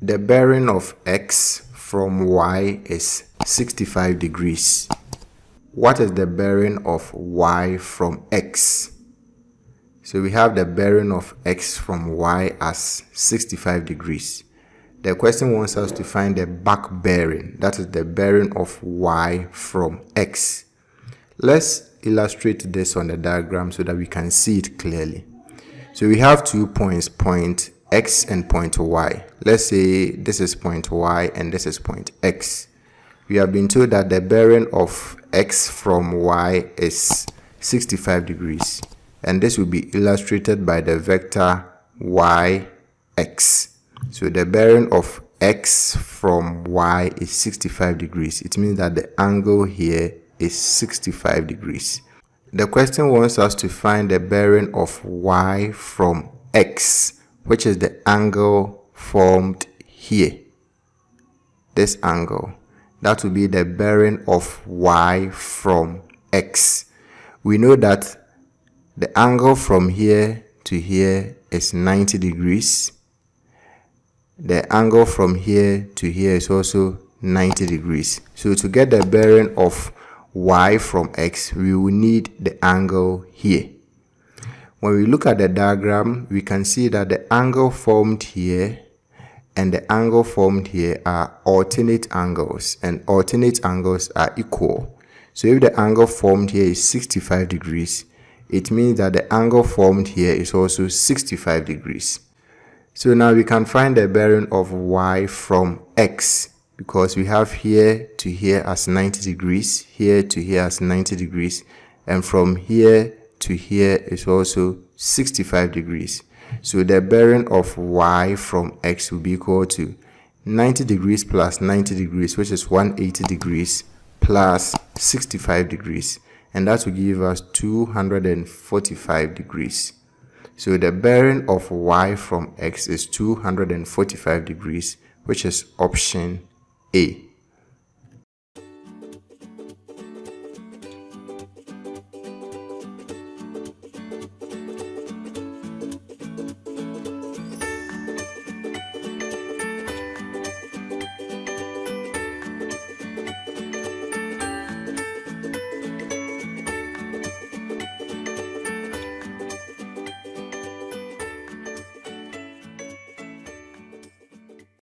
The bearing of x from y is 65 degrees. What is the bearing of y from x? So we have the bearing of x from y as 65 degrees. The question wants us to find the back bearing, that is the bearing of y from x. Let's illustrate this on the diagram so that we can see it clearly. So we have 2 points, point x and point y. Let's say this is point y and this is point x. We have been told that the bearing of x from y is 65 degrees. And this will be illustrated by the vector yx. So the bearing of x from y is 65 degrees. It means that the angle here is 65 degrees. The question wants us to find the bearing of y from x, which is the angle formed here. This angle. That will be the bearing of y from x. We know that the angle from here to here is 90 degrees. The angle from here to here is also 90 degrees. So to get the bearing of y from x, we will need the angle here. When we look at the diagram, we can see that the angle formed here and the angle formed here are alternate angles, and alternate angles are equal. So if the angle formed here is 65 degrees, it means that the angle formed here is also 65 degrees. So now we can find the bearing of y from x, because we have here to here as 90 degrees, here to here as 90 degrees, and from here to here is also 65 degrees. So the bearing of y from x will be equal to 90 degrees plus 90 degrees, which is 180 degrees, plus 65 degrees. And that will give us 245 degrees. So the bearing of y from x is 245 degrees, which is option A.